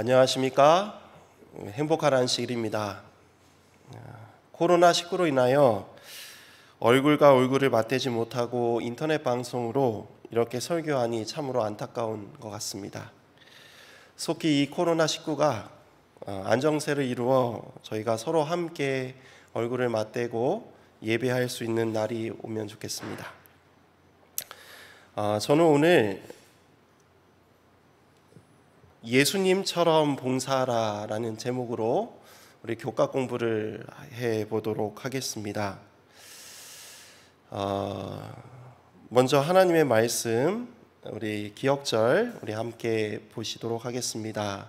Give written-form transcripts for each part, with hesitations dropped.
안녕하십니까? 행복한 안식일입니다. 코로나19로 인하여 얼굴과 얼굴을 맞대지 못하고 인터넷 방송으로 이렇게 설교하니 참으로 안타까운 것 같습니다. 속히 이 코로나19가 안정세를 이루어 저희가 서로 함께 얼굴을 맞대고 예배할 수 있는 날이 오면 좋겠습니다. 저는 오늘 예수님처럼 봉사하라라는 제목으로 우리 교과 공부를 해보도록 하겠습니다. 먼저 하나님의 말씀, 우리 기억절 우리 함께 보시도록 하겠습니다.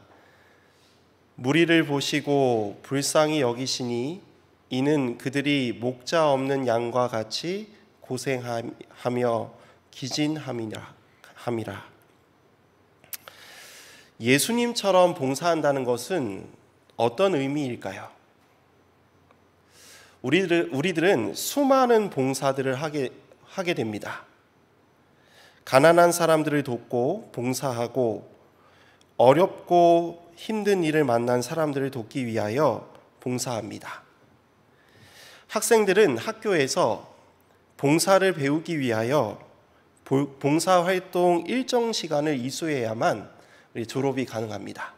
무리를 보시고 불쌍히 여기시니 이는 그들이 목자 없는 양과 같이 고생하며 기진함이라. 예수님처럼 봉사한다는 것은 어떤 의미일까요? 우리들은 수많은 봉사들을 하게 됩니다. 가난한 사람들을 돕고 봉사하고 어렵고 힘든 일을 만난 사람들을 돕기 위하여 봉사합니다. 학생들은 학교에서 봉사를 배우기 위하여 봉사활동 일정 시간을 이수해야만 졸업이 가능합니다.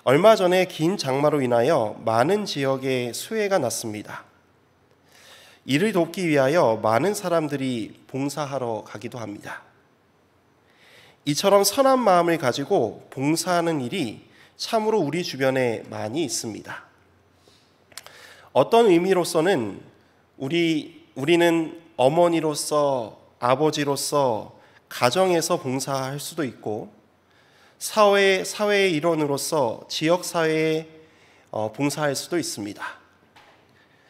얼마 전에 긴 장마로 인하여 많은 지역에 수해가 났습니다. 이를 돕기 위하여 많은 사람들이 봉사하러 가기도 합니다. 이처럼 선한 마음을 가지고 봉사하는 일이 참으로 우리 주변에 많이 있습니다. 어떤 의미로서는 우리는 어머니로서, 아버지로서 가정에서 봉사할 수도 있고, 사회의 일원으로서 지역사회에 봉사할 수도 있습니다.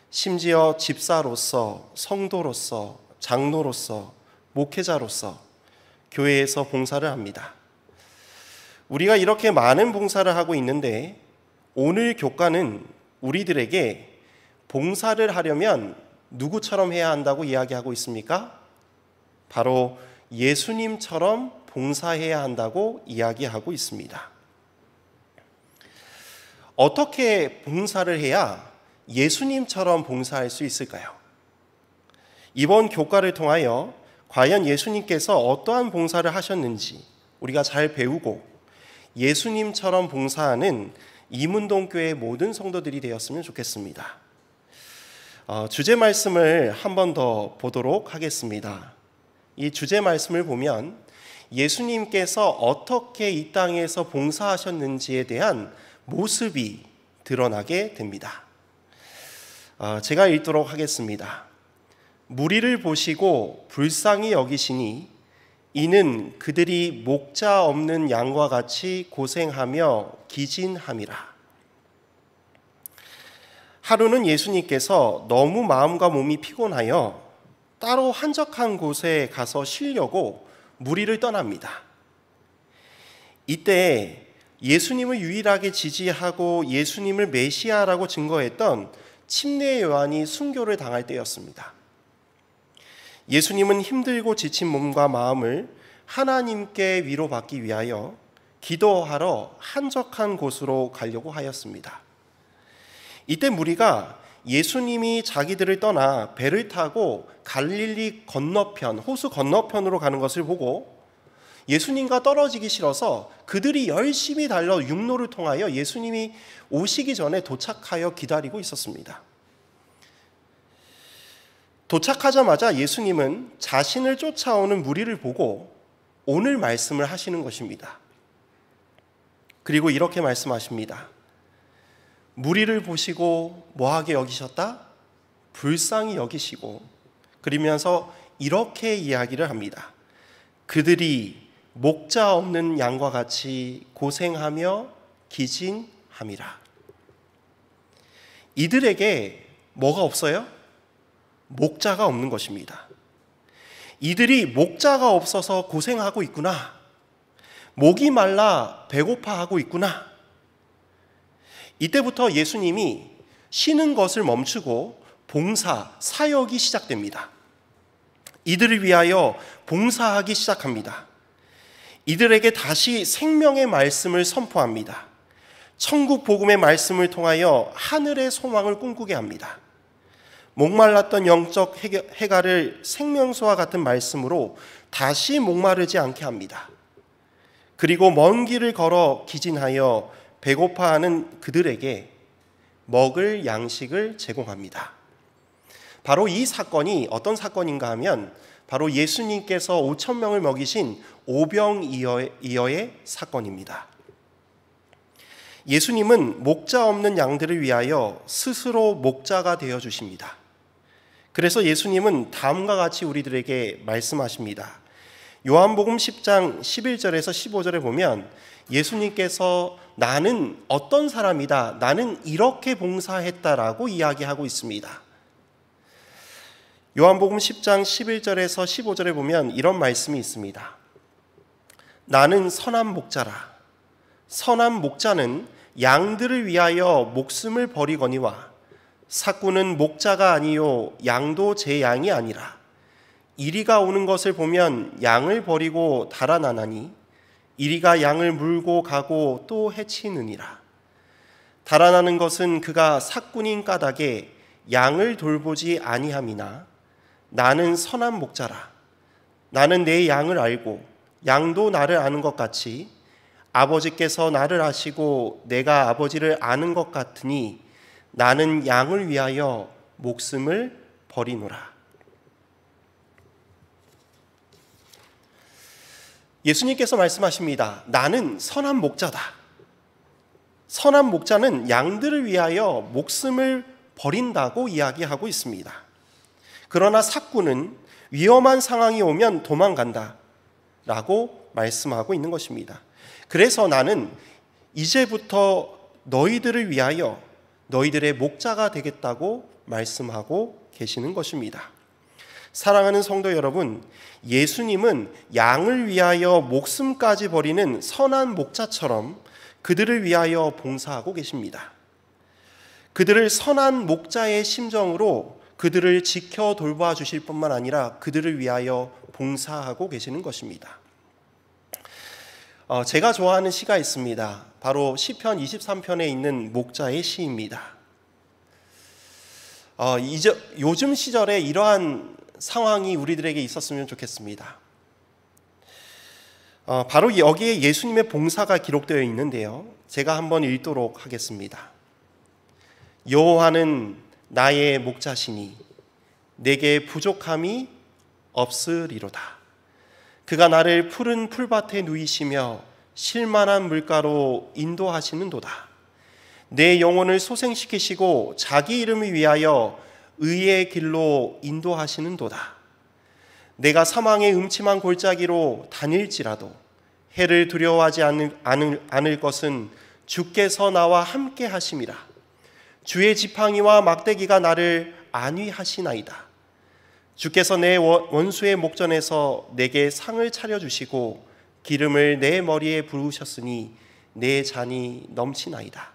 심지어 집사로서, 성도로서, 장로로서, 목회자로서 교회에서 봉사를 합니다. 우리가 이렇게 많은 봉사를 하고 있는데 오늘 교과는 우리들에게 봉사를 하려면 누구처럼 해야 한다고 이야기하고 있습니까? 바로 예수님처럼 봉사해야 한다고 이야기하고 있습니다. 어떻게 봉사를 해야 예수님처럼 봉사할 수 있을까요? 이번 교과를 통하여 과연 예수님께서 어떠한 봉사를 하셨는지 우리가 잘 배우고 예수님처럼 봉사하는 이문동교회 모든 성도들이 되었으면 좋겠습니다. 주제 말씀을 한 번 더 보도록 하겠습니다. 이 주제 말씀을 보면 예수님께서 어떻게 이 땅에서 봉사하셨는지에 대한 모습이 드러나게 됩니다. 제가 읽도록 하겠습니다. 무리를 보시고 불쌍히 여기시니 이는 그들이 목자 없는 양과 같이 고생하며 기진함이라. 하루는 예수님께서 너무 마음과 몸이 피곤하여 따로 한적한 곳에 가서 쉬려고 무리를 떠납니다. 이때 예수님을 유일하게 지지하고 예수님을 메시아라고 증거했던 침례 요한이 순교를 당할 때였습니다. 예수님은 힘들고 지친 몸과 마음을 하나님께 위로받기 위하여 기도하러 한적한 곳으로 가려고 하였습니다. 이때 무리가 예수님이 자기들을 떠나 배를 타고 갈릴리 건너편, 호수 건너편으로 가는 것을 보고 예수님과 떨어지기 싫어서 그들이 열심히 달려 육로를 통하여 예수님이 오시기 전에 도착하여 기다리고 있었습니다. 도착하자마자 예수님은 자신을 쫓아오는 무리를 보고 오늘 말씀을 하시는 것입니다. 그리고 이렇게 말씀하십니다. 무리를 보시고 뭐하게 여기셨다? 불쌍히 여기시고, 그러면서 이렇게 이야기를 합니다. 그들이 목자 없는 양과 같이 고생하며 기진함이라. 이들에게 뭐가 없어요? 목자가 없는 것입니다. 이들이 목자가 없어서 고생하고 있구나. 목이 말라 배고파하고 있구나. 이때부터 예수님이 쉬는 것을 멈추고 봉사, 사역이 시작됩니다. 이들을 위하여 봉사하기 시작합니다. 이들에게 다시 생명의 말씀을 선포합니다. 천국 복음의 말씀을 통하여 하늘의 소망을 꿈꾸게 합니다. 목말랐던 영적 해가를 생명수와 같은 말씀으로 다시 목마르지 않게 합니다. 그리고 먼 길을 걸어 기진하여 배고파하는 그들에게 먹을 양식을 제공합니다. 바로 이 사건이 어떤 사건인가 하면 바로 예수님께서 5천 명을 먹이신 오병이어의 사건입니다. 예수님은 목자 없는 양들을 위하여 스스로 목자가 되어 주십니다. 그래서 예수님은 다음과 같이 우리들에게 말씀하십니다. 요한복음 10장 11절에서 15절에 보면 예수님께서 나는 어떤 사람이다, 나는 이렇게 봉사했다라고 이야기하고 있습니다. 요한복음 10장 11절에서 15절에 보면 이런 말씀이 있습니다. 나는 선한 목자라. 선한 목자는 양들을 위하여 목숨을 버리거니와 삭구는 목자가 아니요 양도 제 양이 아니라 이리가 오는 것을 보면 양을 버리고 달아나나니 이리가 양을 물고 가고 또 해치느니라. 달아나는 것은 그가 삭군인 까닭에 양을 돌보지 아니함이나 나는 선한 목자라. 나는 내 양을 알고 양도 나를 아는 것 같이 아버지께서 나를 아시고 내가 아버지를 아는 것 같으니 나는 양을 위하여 목숨을 버리노라. 예수님께서 말씀하십니다. 나는 선한 목자다. 선한 목자는 양들을 위하여 목숨을 버린다고 이야기하고 있습니다. 그러나 삭구는 위험한 상황이 오면 도망간다 라고 말씀하고 있는 것입니다. 그래서 나는 이제부터 너희들을 위하여 너희들의 목자가 되겠다고 말씀하고 계시는 것입니다. 사랑하는 성도 여러분, 예수님은 양을 위하여 목숨까지 버리는 선한 목자처럼 그들을 위하여 봉사하고 계십니다. 그들을 선한 목자의 심정으로 그들을 지켜 돌봐 주실 뿐만 아니라 그들을 위하여 봉사하고 계시는 것입니다. 제가 좋아하는 시가 있습니다. 바로 시편 23편에 있는 목자의 시입니다. 요즘 시절에 이러한 상황이 우리들에게 있었으면 좋겠습니다. 바로 여기에 예수님의 봉사가 기록되어 있는데요. 제가 한번 읽도록 하겠습니다. 여호와는 나의 목자시니 내게 부족함이 없으리로다. 그가 나를 푸른 풀밭에 누이시며 쉴만한 물가로 인도하시는도다. 내 영혼을 소생시키시고 자기 이름을 위하여 의의 길로 인도하시는도다. 내가 사망의 음침한 골짜기로 다닐지라도 해를 두려워하지 않을 것은 주께서 나와 함께 하심이라. 주의 지팡이와 막대기가 나를 안위하시나이다. 주께서 내 원수의 목전에서 내게 상을 차려주시고 기름을 내 머리에 부으셨으니 내 잔이 넘치나이다.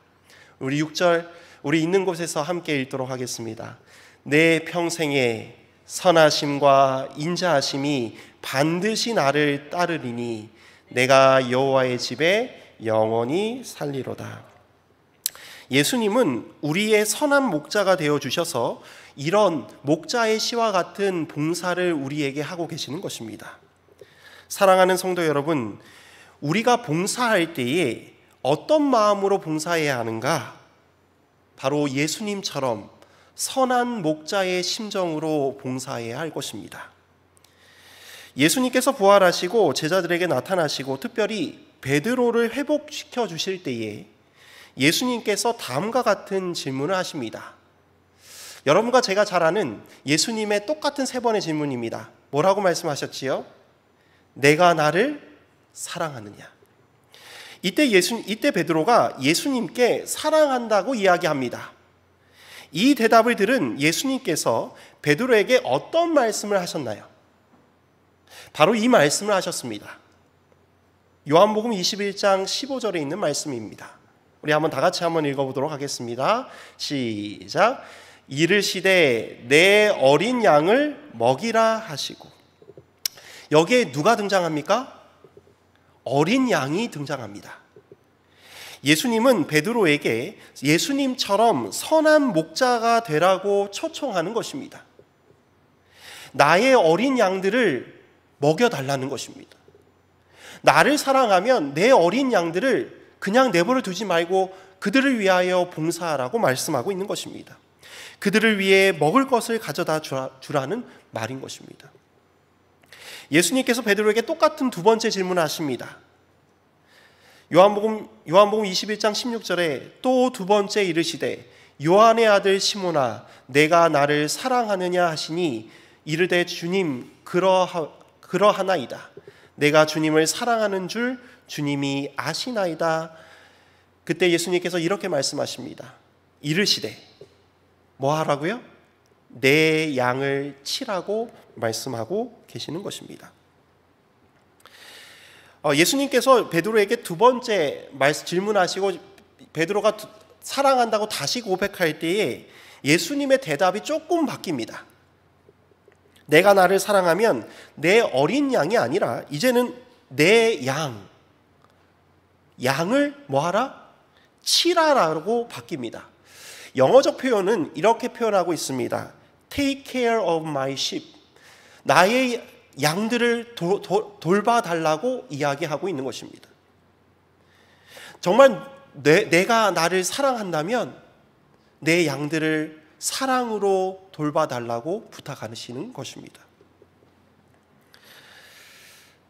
우리 6절 우리 있는 곳에서 함께 읽도록 하겠습니다. 내 평생에 선하심과 인자하심이 반드시 나를 따르리니 내가 여호와의 집에 영원히 살리로다. 예수님은 우리의 선한 목자가 되어 주셔서 이런 목자의 시와 같은 봉사를 우리에게 하고 계시는 것입니다. 사랑하는 성도 여러분, 우리가 봉사할 때에 어떤 마음으로 봉사해야 하는가? 바로 예수님처럼 선한 목자의 심정으로 봉사해야 할 것입니다. 예수님께서 부활하시고 제자들에게 나타나시고 특별히 베드로를 회복시켜 주실 때에 예수님께서 다음과 같은 질문을 하십니다. 여러분과 제가 잘 아는 예수님의 똑같은 세 번의 질문입니다. 뭐라고 말씀하셨지요? 내가 나를 사랑하느냐? 이때 베드로가 예수님께 사랑한다고 이야기합니다. 이 대답을 들은 예수님께서 베드로에게 어떤 말씀을 하셨나요? 바로 이 말씀을 하셨습니다. 요한복음 21장 15절에 있는 말씀입니다. 우리 한번 다 같이 한번 읽어보도록 하겠습니다. 시작. 이르시되 내 어린 양을 먹이라 하시고. 여기에 누가 등장합니까? 어린 양이 등장합니다. 예수님은 베드로에게 예수님처럼 선한 목자가 되라고 초청하는 것입니다. 나의 어린 양들을 먹여달라는 것입니다. 나를 사랑하면 내 어린 양들을 그냥 내버려 두지 말고 그들을 위하여 봉사하라고 말씀하고 있는 것입니다. 그들을 위해 먹을 것을 가져다 주라는 말인 것입니다. 예수님께서 베드로에게 똑같은 두 번째 질문을 하십니다. 요한복음 21장 16절에 또 두 번째 이르시되 요한의 아들 시몬아 내가 나를 사랑하느냐 하시니 이르되 주님 그러하나이다. 내가 주님을 사랑하는 줄 주님이 아시나이다. 그때 예수님께서 이렇게 말씀하십니다. 이르시되 뭐 하라고요? 내 양을 치라고 말씀하고 계시는 것입니다. 예수님께서 베드로에게 두 번째 질문하시고 베드로가 사랑한다고 다시 고백할 때에 예수님의 대답이 조금 바뀝니다. 내가 나를 사랑하면 내 어린 양이 아니라 이제는 내 양을 뭐하라? 치라라고 바뀝니다. 영어적 표현은 이렇게 표현하고 있습니다. Take care of my sheep. 나의 양들을 돌봐달라고 이야기하고 있는 것입니다. 정말 내가 나를 사랑한다면 내 양들을 사랑으로 돌봐달라고 부탁하시는 것입니다.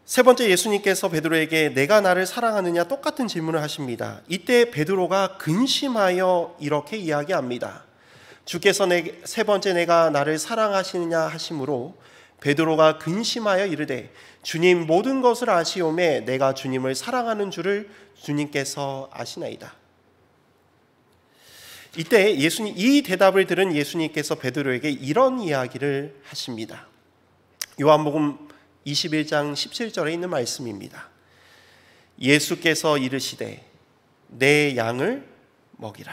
세 번째, 예수님께서 베드로에게 내가 나를 사랑하느냐 똑같은 질문을 하십니다. 이때 베드로가 근심하여 이렇게 이야기합니다. 주께서 세 번째 내가 나를 사랑하시느냐 하심으로 베드로가 근심하여 이르되 주님 모든 것을 아시오매 내가 주님을 사랑하는 줄을 주님께서 아시나이다. 이때 이 대답을 들은 예수님께서 베드로에게 이런 이야기를 하십니다. 요한복음 21장 17절에 있는 말씀입니다. 예수께서 이르시되 내 양을 먹이라.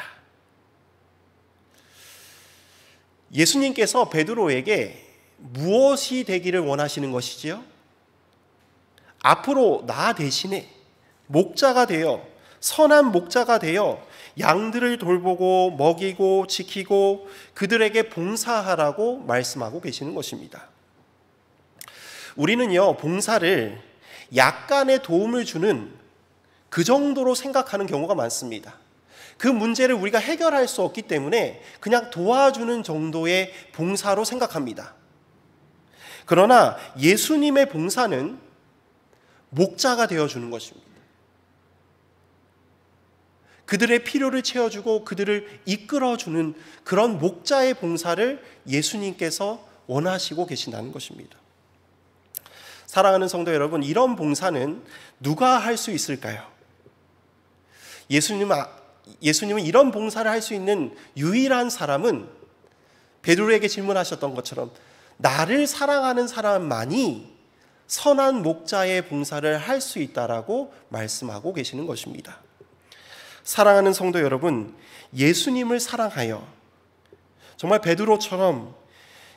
예수님께서 베드로에게 무엇이 되기를 원하시는 것이지요? 앞으로 나 대신에 목자가 되어 선한 목자가 되어 양들을 돌보고 먹이고 지키고 그들에게 봉사하라고 말씀하고 계시는 것입니다. 우리는요, 봉사를 약간의 도움을 주는 그 정도로 생각하는 경우가 많습니다. 그 문제를 우리가 해결할 수 없기 때문에 그냥 도와주는 정도의 봉사로 생각합니다. 그러나 예수님의 봉사는 목자가 되어주는 것입니다. 그들의 필요를 채워주고 그들을 이끌어주는 그런 목자의 봉사를 예수님께서 원하시고 계신다는 것입니다. 사랑하는 성도 여러분, 이런 봉사는 누가 할 수 있을까요? 예수님은 이런 봉사를 할 수 있는 유일한 사람은 베드로에게 질문하셨던 것처럼 나를 사랑하는 사람만이 선한 목자의 봉사를 할 수 있다라고 말씀하고 계시는 것입니다. 사랑하는 성도 여러분, 예수님을 사랑하여 정말 베드로처럼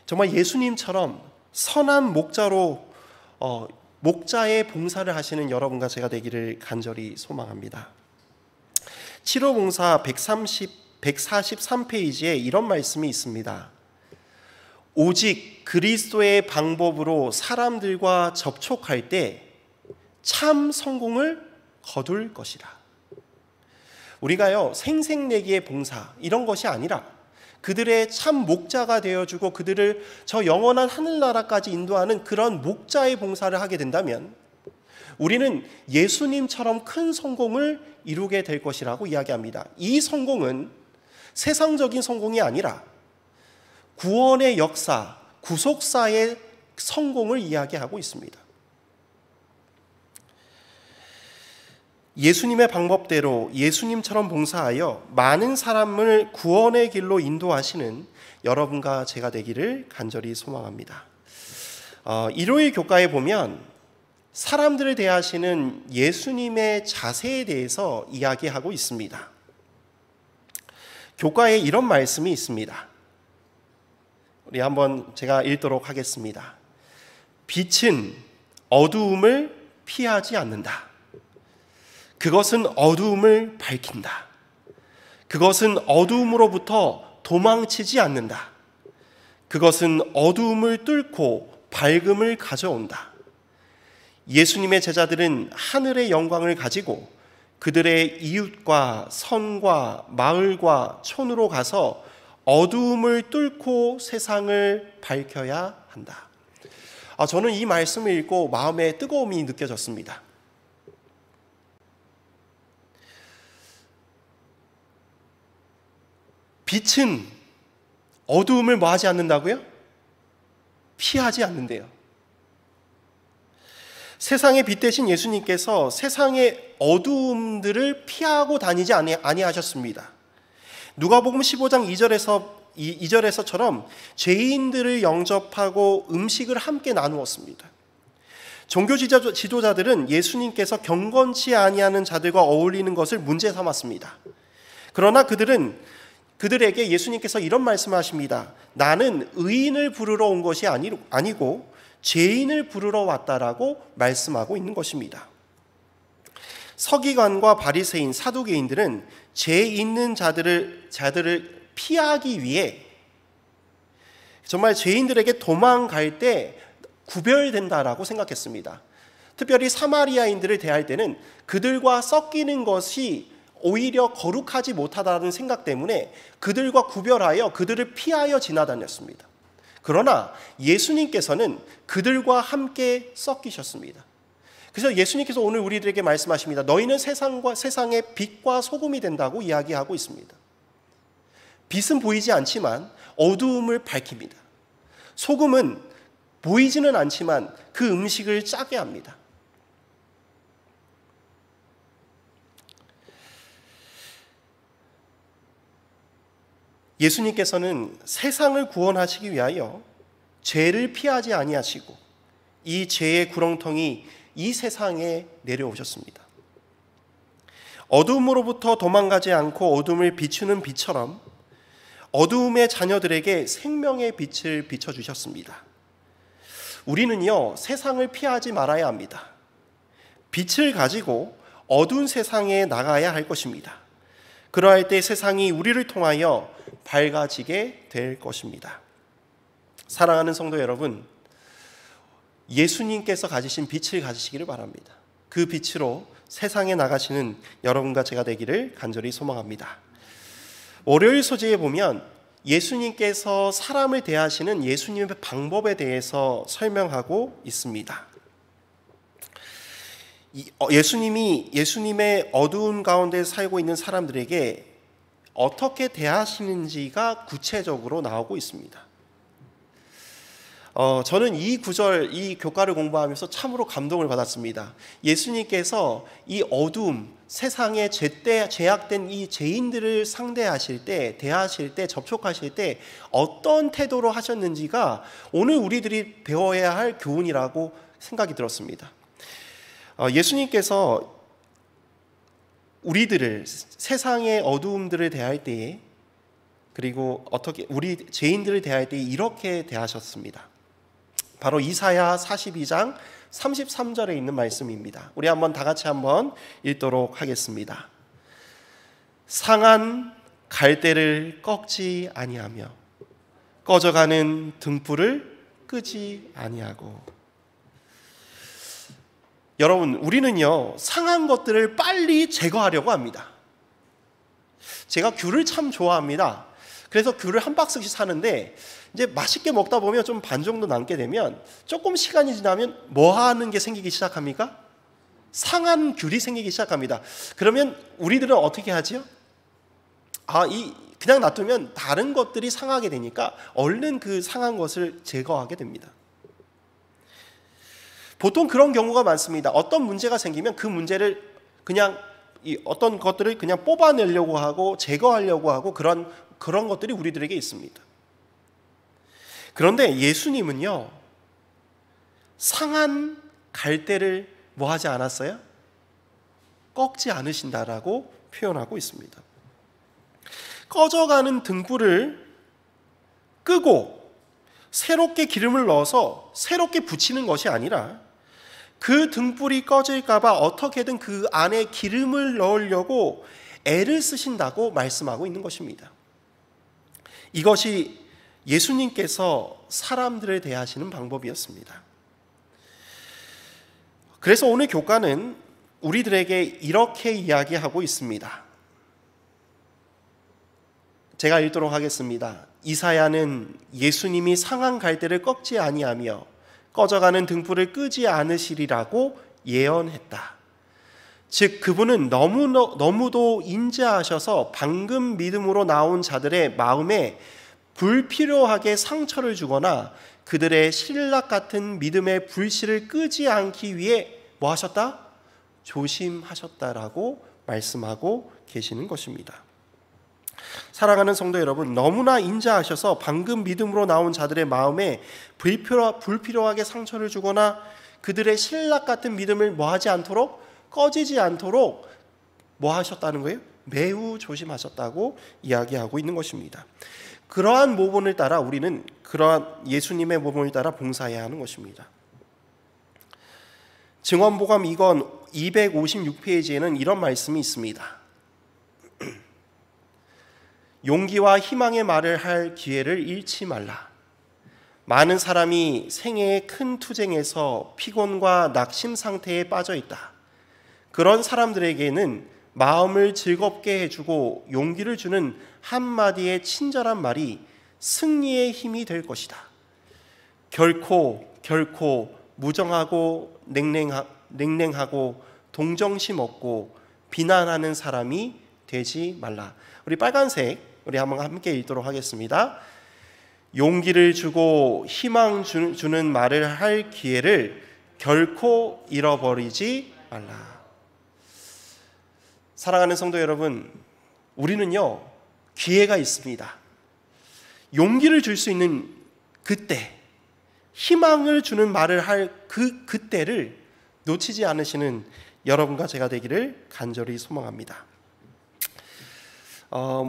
정말 예수님처럼 선한 목자로 목자의 봉사를 하시는 여러분과 제가 되기를 간절히 소망합니다. 7호 봉사 143페이지에 이런 말씀이 있습니다. 오직 그리스도의 방법으로 사람들과 접촉할 때 참 성공을 거둘 것이라. 우리가요, 생색내기의 봉사 이런 것이 아니라 그들의 참 목자가 되어주고 그들을 저 영원한 하늘나라까지 인도하는 그런 목자의 봉사를 하게 된다면 우리는 예수님처럼 큰 성공을 이루게 될 것이라고 이야기합니다. 이 성공은 세상적인 성공이 아니라 구원의 역사, 구속사의 성공을 이야기하고 있습니다. 예수님의 방법대로 예수님처럼 봉사하여 많은 사람을 구원의 길로 인도하시는 여러분과 제가 되기를 간절히 소망합니다. 일요일 교과에 보면 사람들을 대하시는 예수님의 자세에 대해서 이야기하고 있습니다. 교과에 이런 말씀이 있습니다. 우리 한번 제가 읽도록 하겠습니다. 빛은 어두움을 피하지 않는다. 그것은 어두움을 밝힌다. 그것은 어두움으로부터 도망치지 않는다. 그것은 어두움을 뚫고 밝음을 가져온다. 예수님의 제자들은 하늘의 영광을 가지고 그들의 이웃과 성과 마을과 촌으로 가서 어두움을 뚫고 세상을 밝혀야 한다. 저는 이 말씀을 읽고 마음에 뜨거움이 느껴졌습니다. 빛은 어두움을 뭐하지 않는다고요? 피하지 않는데요. 세상의 빛 대신 예수님께서 세상의 어두움들을 피하고 다니지 아니하셨습니다. 누가복음 15장 2절에서처럼 죄인들을 영접하고 음식을 함께 나누었습니다. 종교 지도자들은 예수님께서 경건치 아니하는 자들과 어울리는 것을 문제 삼았습니다. 그러나 그들에게 예수님께서 이런 말씀을 하십니다. 나는 의인을 부르러 온 것이 아니고 죄인을 부르러 왔다라고 말씀하고 있는 것입니다. 서기관과 바리새인, 사두개인들은 죄 있는 자들을 피하기 위해 정말 죄인들에게 도망갈 때 구별된다라고 생각했습니다. 특별히 사마리아인들을 대할 때는 그들과 섞이는 것이 오히려 거룩하지 못하다는 생각 때문에 그들과 구별하여 그들을 피하여 지나다녔습니다. 그러나 예수님께서는 그들과 함께 섞이셨습니다. 그래서 예수님께서 오늘 우리들에게 말씀하십니다. 너희는 세상의 빛과 소금이 된다고 이야기하고 있습니다. 빛은 보이지 않지만 어두움을 밝힙니다. 소금은 보이지는 않지만 그 음식을 짜게 합니다. 예수님께서는 세상을 구원하시기 위하여 죄를 피하지 아니하시고 이 죄의 구렁텅이 이 세상에 내려오셨습니다. 어두움으로부터 도망가지 않고 어둠을 비추는 빛처럼 어두움의 자녀들에게 생명의 빛을 비춰주셨습니다. 우리는요, 세상을 피하지 말아야 합니다. 빛을 가지고 어두운 세상에 나가야 할 것입니다. 그러할 때 세상이 우리를 통하여 밝아지게 될 것입니다. 사랑하는 성도 여러분, 예수님께서 가지신 빛을 가지시기를 바랍니다. 그 빛으로 세상에 나가시는 여러분과 제가 되기를 간절히 소망합니다. 월요일 소재에 보면 예수님께서 사람을 대하시는 예수님의 방법에 대해서 설명하고 있습니다. 예수님의 어두운 가운데 살고 있는 사람들에게 어떻게 대하시는지가 구체적으로 나오고 있습니다. 저는 이 구절, 이 교과를 공부하면서 참으로 감동을 받았습니다. 예수님께서 이 어두움, 세상에 죄악된 이 죄인들을 상대하실 때, 대하실 때, 접촉하실 때 어떤 태도로 하셨는지가 오늘 우리들이 배워야 할 교훈이라고 생각이 들었습니다. 예수님께서 우리들을 세상의 어두움들을 대할 때에 그리고 어떻게 우리 죄인들을 대할 때에 이렇게 대하셨습니다. 바로 이사야 42장 33절에 있는 말씀입니다. 우리 한번 다 같이 한번 읽도록 하겠습니다. 상한 갈대를 꺾지 아니하며 꺼져가는 등불을 끄지 아니하고. 여러분, 우리는요, 상한 것들을 빨리 제거하려고 합니다. 제가 귤을 참 좋아합니다. 그래서 귤을 한 박스씩 사는데 이제 맛있게 먹다 보면 좀 반 정도 남게 되면 조금 시간이 지나면 뭐 하는 게 생기기 시작합니까? 상한 귤이 생기기 시작합니다. 그러면 우리들은 어떻게 하죠? 그냥 놔두면 다른 것들이 상하게 되니까 얼른 그 상한 것을 제거하게 됩니다. 보통 그런 경우가 많습니다. 어떤 문제가 생기면 그 문제를 그냥 어떤 것들을 그냥 뽑아내려고 하고 제거하려고 하고 그런 것들이 우리들에게 있습니다. 그런데 예수님은요, 상한 갈대를 뭐 하지 않았어요? 꺾지 않으신다라고 표현하고 있습니다. 꺼져가는 등불을 끄고 새롭게 기름을 넣어서 새롭게 붙이는 것이 아니라 그 등불이 꺼질까봐 어떻게든 그 안에 기름을 넣으려고 애를 쓰신다고 말씀하고 있는 것입니다. 이것이 예수님께서 사람들을 대하시는 방법이었습니다. 그래서 오늘 교과는 우리들에게 이렇게 이야기하고 있습니다. 제가 읽도록 하겠습니다. 이사야는 예수님이 상한 갈대를 꺾지 아니하며 꺼져가는 등불을 끄지 않으시리라고 예언했다. 즉 그분은 너무도 인자하셔서 방금 믿음으로 나온 자들의 마음에 불필요하게 상처를 주거나 그들의 신락 같은 믿음의 불씨를 끄지 않기 위해 뭐 하셨다? 조심하셨다라고 말씀하고 계시는 것입니다. 사랑하는 성도 여러분, 너무나 인자하셔서 방금 믿음으로 나온 자들의 마음에 불필요하게 상처를 주거나 그들의 신락 같은 믿음을 뭐 하지 않도록, 꺼지지 않도록 뭐 하셨다는 거예요? 매우 조심하셨다고 이야기하고 있는 것입니다. 그러한 모본을 따라 우리는 그러한 예수님의 모본을 따라 봉사해야 하는 것입니다. 증언보감 2권 256페이지에는 이런 말씀이 있습니다. 용기와 희망의 말을 할 기회를 잃지 말라. 많은 사람이 생애의 큰 투쟁에서 피곤과 낙심 상태에 빠져 있다. 그런 사람들에게는 마음을 즐겁게 해주고 용기를 주는 한마디의 친절한 말이 승리의 힘이 될 것이다. 결코 무정하고 냉랭하고 동정심 없고 비난하는 사람이 되지 말라. 우리 빨간색 우리 한번 함께 읽도록 하겠습니다. 용기를 주고 희망 주는 말을 할 기회를 결코 잃어버리지 말라. 사랑하는 성도 여러분, 우리는요 기회가 있습니다. 용기를 줄 수 있는 그때, 희망을 주는 말을 할 그때를 놓치지 않으시는 여러분과 제가 되기를 간절히 소망합니다.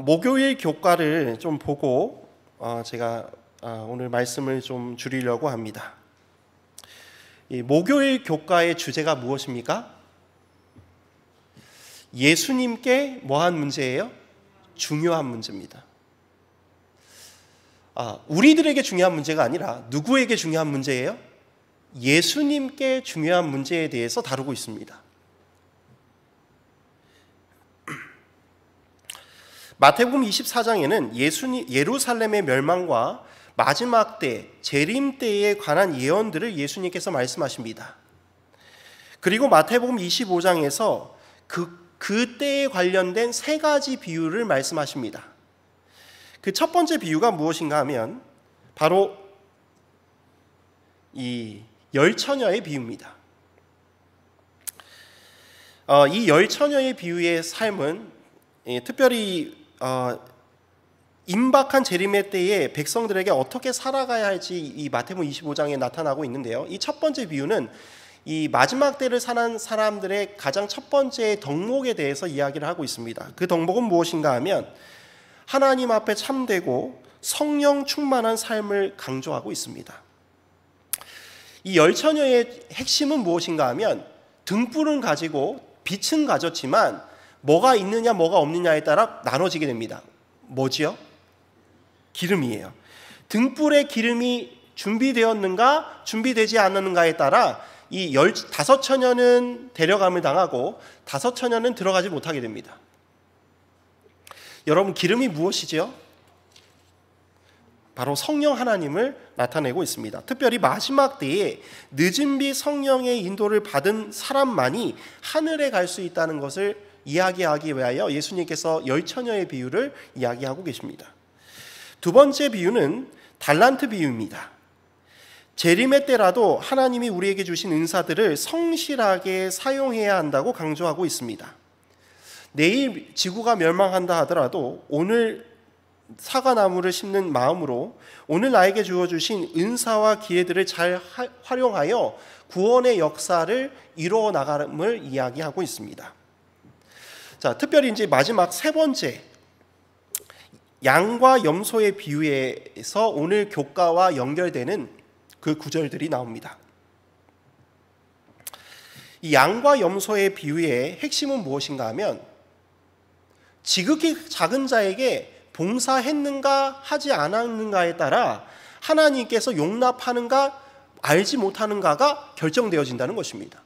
목요일 교과를 좀 보고 제가 오늘 말씀을 좀 줄이려고 합니다. 이 목요일 교과의 주제가 무엇입니까? 예수님께 뭐한 문제예요? 중요한 문제입니다. 우리들에게 중요한 문제가 아니라 누구에게 중요한 문제예요? 예수님께 중요한 문제에 대해서 다루고 있습니다. 마태복음 24장에는 예루살렘의 멸망과 마지막 때, 재림 때에 관한 예언들을 예수님께서 말씀하십니다. 그리고 마태복음 25장에서 그 때에 관련된 세 가지 비유를 말씀하십니다. 그 첫 번째 비유가 무엇인가 하면 바로 이 열처녀의 비유입니다. 이 열처녀의 비유의 삶은 특별히 임박한 재림의 때에 백성들에게 어떻게 살아가야 할지 이 마태복음 25장에 나타나고 있는데요. 이 첫 번째 비유는 이 마지막 때를 사는 사람들의 가장 첫 번째 덕목에 대해서 이야기를 하고 있습니다. 그 덕목은 무엇인가 하면 하나님 앞에 참되고 성령 충만한 삶을 강조하고 있습니다. 이 열처녀의 핵심은 무엇인가 하면 등불은 가지고 빛은 가졌지만 뭐가 있느냐 뭐가 없느냐에 따라 나눠지게 됩니다. 뭐지요? 기름이에요. 등불에 기름이 준비되었는가 준비되지 않았는가에 따라 이 15처녀는 데려감을 당하고 5처녀는 들어가지 못하게 됩니다. 여러분, 기름이 무엇이죠? 바로 성령 하나님을 나타내고 있습니다. 특별히 마지막 때에 늦은 비 성령의 인도를 받은 사람만이 하늘에 갈 수 있다는 것을 이야기하기 위하여 예수님께서 열처녀의 비유를 이야기하고 계십니다. 두 번째 비유는 달란트 비유입니다. 재림의 때라도 하나님이 우리에게 주신 은사들을 성실하게 사용해야 한다고 강조하고 있습니다. 내일 지구가 멸망한다 하더라도 오늘 사과나무를 심는 마음으로 오늘 나에게 주어주신 은사와 기회들을 잘 활용하여 구원의 역사를 이루어 나감을 이야기하고 있습니다. 자, 특별히 이제 마지막 세 번째 양과 염소의 비유에서 오늘 교과와 연결되는 그 구절들이 나옵니다. 이 양과 염소의 비유의 핵심은 무엇인가 하면 지극히 작은 자에게 봉사했는가 하지 않았는가에 따라 하나님께서 용납하는가 알지 못하는가가 결정되어진다는 것입니다.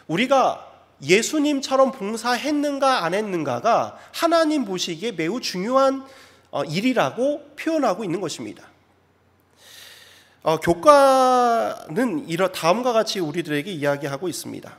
우리가 예수님처럼 봉사했는가 안 했는가가 하나님 보시기에 매우 중요한 일이라고 표현하고 있는 것입니다. 교과는 다음과 같이 우리들에게 이야기하고 있습니다.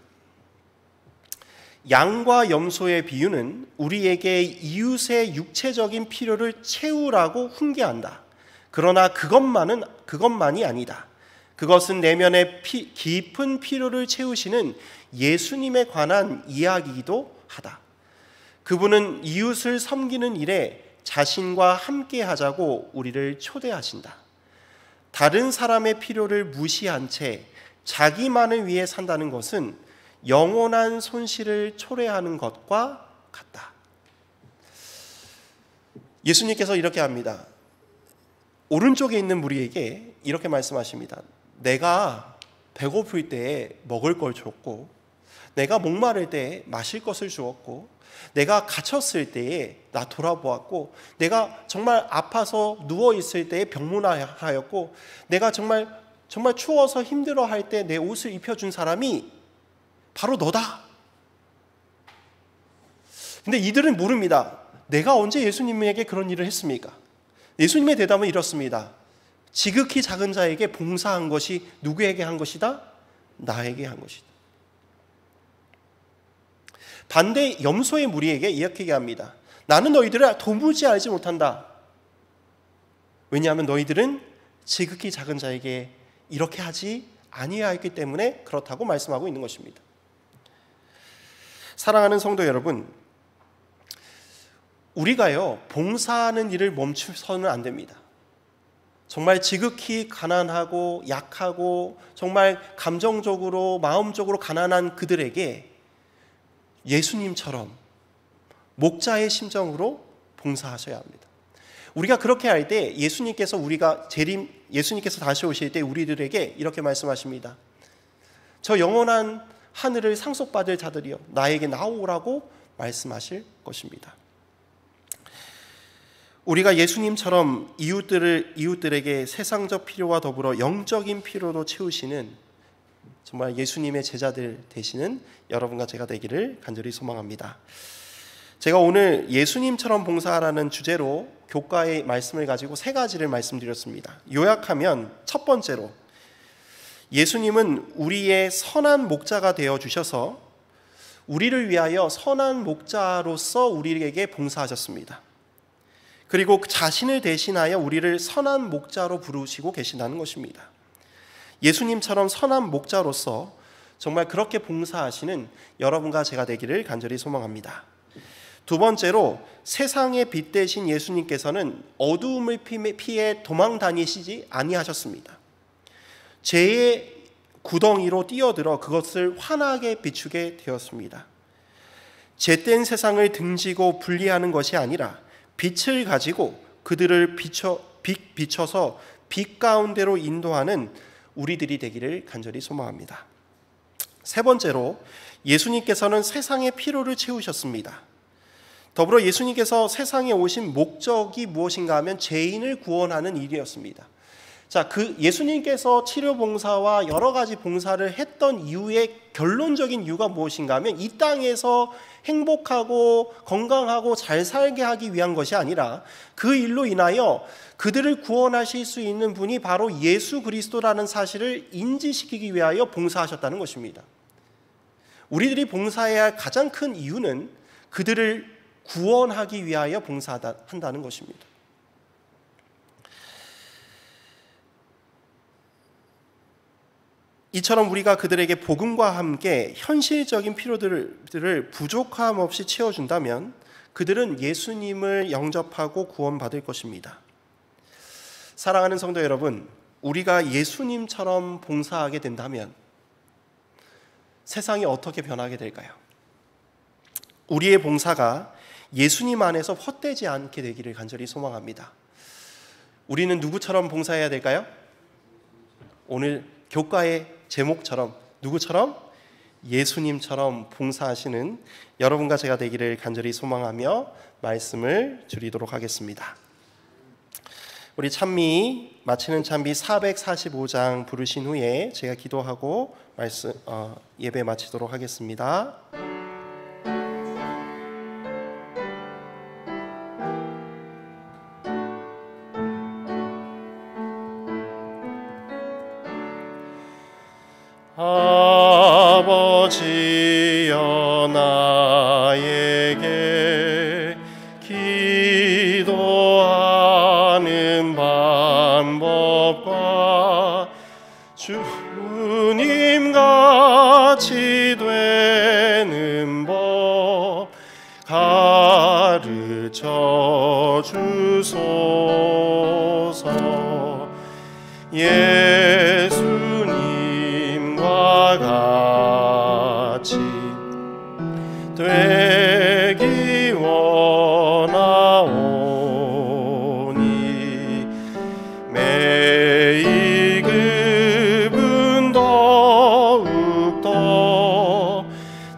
양과 염소의 비유는 우리에게 이웃의 육체적인 필요를 채우라고 훈계한다. 그러나 그것만이 아니다. 그것은 내면의 깊은 필요를 채우시는 예수님에 관한 이야기이기도 하다. 그분은 이웃을 섬기는 일에 자신과 함께 하자고 우리를 초대하신다. 다른 사람의 필요를 무시한 채 자기만을 위해 산다는 것은 영원한 손실을 초래하는 것과 같다. 예수님께서 이렇게 합니다. 오른쪽에 있는 무리에게 이렇게 말씀하십니다. 내가 배고플 때에 먹을 걸 줬고, 내가 목마를 때에 마실 것을 주었고, 내가 갇혔을 때에 나 돌아보았고, 내가 정말 아파서 누워있을 때에 병문하였고, 내가 정말 추워서 힘들어할 때 내 옷을 입혀준 사람이 바로 너다. 근데 이들은 모릅니다. 내가 언제 예수님에게 그런 일을 했습니까? 예수님의 대답은 이렇습니다. 지극히 작은 자에게 봉사한 것이 누구에게 한 것이다? 나에게 한 것이다. 반대 염소의 무리에게 이렇게 얘기합니다. 나는 너희들을 도무지 알지 못한다. 왜냐하면 너희들은 지극히 작은 자에게 이렇게 하지 아니하였기 때문에 그렇다고 말씀하고 있는 것입니다. 사랑하는 성도 여러분, 우리가요 봉사하는 일을 멈춰서는 안 됩니다. 정말 지극히 가난하고 약하고 정말 감정적으로 마음적으로 가난한 그들에게 예수님처럼 목자의 심정으로 봉사하셔야 합니다. 우리가 그렇게 할 때 예수님께서 다시 오실 때 우리들에게 이렇게 말씀하십니다. 저 영원한 하늘을 상속받을 자들이여 나에게 나오라고 말씀하실 것입니다. 우리가 예수님처럼 이웃들에게 세상적 필요와 더불어 영적인 필요도 채우시는 정말 예수님의 제자들 되시는 여러분과 제가 되기를 간절히 소망합니다. 제가 오늘 예수님처럼 봉사하라는 주제로 교과의 말씀을 가지고 세 가지를 말씀드렸습니다. 요약하면 첫 번째로 예수님은 우리의 선한 목자가 되어 주셔서 우리를 위하여 선한 목자로서 우리에게 봉사하셨습니다. 그리고 자신을 대신하여 우리를 선한 목자로 부르시고 계신다는 것입니다. 예수님처럼 선한 목자로서 정말 그렇게 봉사하시는 여러분과 제가 되기를 간절히 소망합니다. 두 번째로 세상의 빛 되신 예수님께서는 어두움을 피해 도망 다니시지 아니하셨습니다. 죄의 구덩이로 뛰어들어 그것을 환하게 비추게 되었습니다. 죄된 세상을 등지고 분리하는 것이 아니라 빛을 가지고 그들을 비춰서 빛 가운데로 인도하는 우리들이 되기를 간절히 소망합니다. 세 번째로 예수님께서는 세상의 필요를 채우셨습니다. 더불어 예수님께서 세상에 오신 목적이 무엇인가 하면 죄인을 구원하는 일이었습니다. 자, 예수님께서 치료 봉사와 여러 가지 봉사를 했던 이유의 결론적인 이유가 무엇인가 하면 이 땅에서 행복하고 건강하고 잘 살게 하기 위한 것이 아니라 그 일로 인하여 그들을 구원하실 수 있는 분이 바로 예수 그리스도라는 사실을 인지시키기 위하여 봉사하셨다는 것입니다. 우리들이 봉사해야 할 가장 큰 이유는 그들을 구원하기 위하여 봉사한다는 것입니다. 이처럼 우리가 그들에게 복음과 함께 현실적인 필요들을 부족함 없이 채워준다면 그들은 예수님을 영접하고 구원받을 것입니다. 사랑하는 성도 여러분, 우리가 예수님처럼 봉사하게 된다면 세상이 어떻게 변하게 될까요? 우리의 봉사가 예수님 안에서 헛되지 않게 되기를 간절히 소망합니다. 우리는 누구처럼 봉사해야 될까요? 오늘 교과의 제목처럼 누구처럼? 예수님처럼 봉사하시는 여러분과 제가 되기를 간절히 소망하며 말씀을 드리도록 하겠습니다. 우리 찬미 마치는 찬미 445장 부르신 후에 제가 기도하고 예배 마치도록 하겠습니다. 아버지여 나에게 기도하는 방법과 주님같이 되는 법 가르쳐 주소서. 예수님과 같이 되기 원하오니 매일 그분 더욱더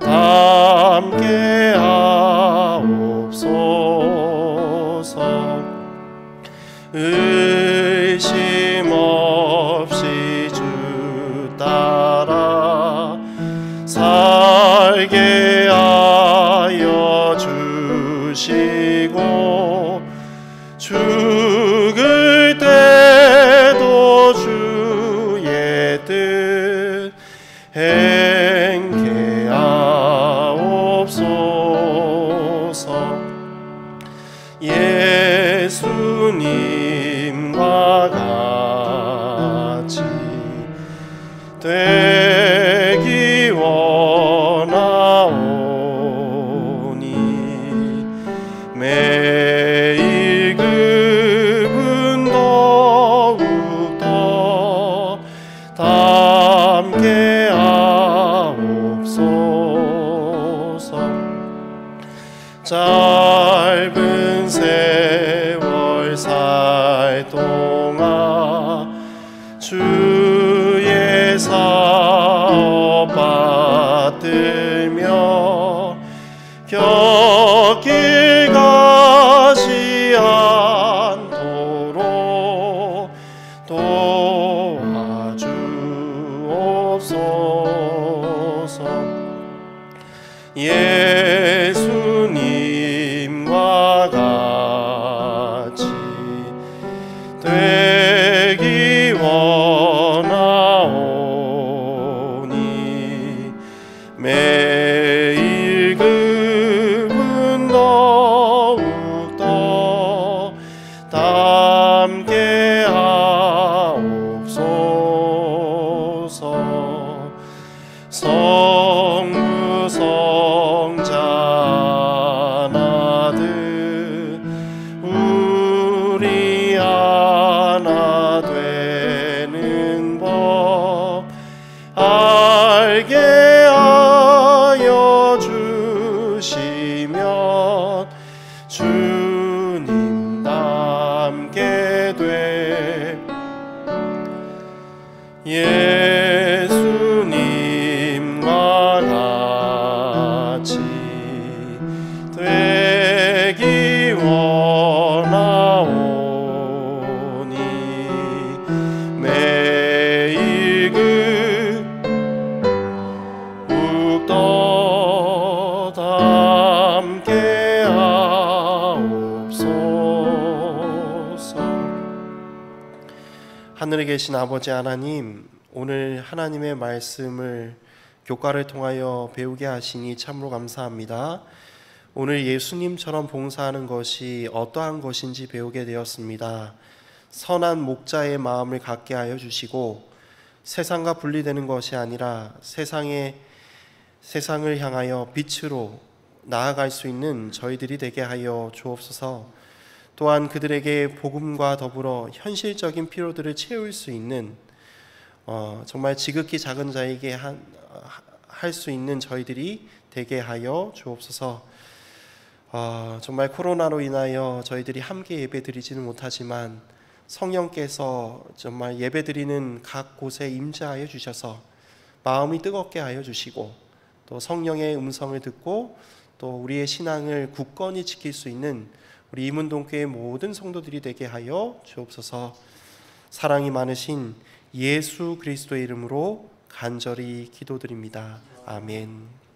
닮게 하옵소서. 의심 없이 주 따라 살게 하여 주시고 죽을 때도 주의 뜻 행케 하옵소서. 예수님과 같이 되기 원하오니 매일 그분 더욱더 닮게 하옵소서. 짧은 세월 살 동안 주의 사업 받들며 곁길 가지 않도록 도와주옵소서. 예수님과 같이 되기 원하오니 매일 그분 더욱더 닮게 하옵소서. 성부 성자 나들 우리 하나 되는 법 알게 하여 주시면 주님 닮게 돼. 예수님과 같이 되기 원하오니 매일 그욱더 닮게 하옵소서. 하늘에 계신 아버지 하나님, 오늘 하나님의 말씀을 교과를 통하여 배우게 하시니 참으로 감사합니다. 오늘 예수님처럼 봉사하는 것이 어떠한 것인지 배우게 되었습니다. 선한 목자의 마음을 갖게 하여 주시고 세상과 분리되는 것이 아니라 세상을 향하여 빛으로 나아갈 수 있는 저희들이 되게 하여 주옵소서. 또한 그들에게 복음과 더불어 현실적인 필요들을 채울 수 있는 정말 지극히 작은 자에게 할 수 있는 저희들이 되게 하여 주옵소서. 정말 코로나로 인하여 저희들이 함께 예배 드리지는 못하지만 성령께서 정말 예배드리는 각 곳에 임재하여 주셔서 마음이 뜨겁게 하여 주시고, 또 성령의 음성을 듣고 또 우리의 신앙을 굳건히 지킬 수 있는 우리 이문동교회 모든 성도들이 되게 하여 주옵소서. 사랑이 많으신 예수 그리스도의 이름으로 간절히 기도드립니다. 아멘.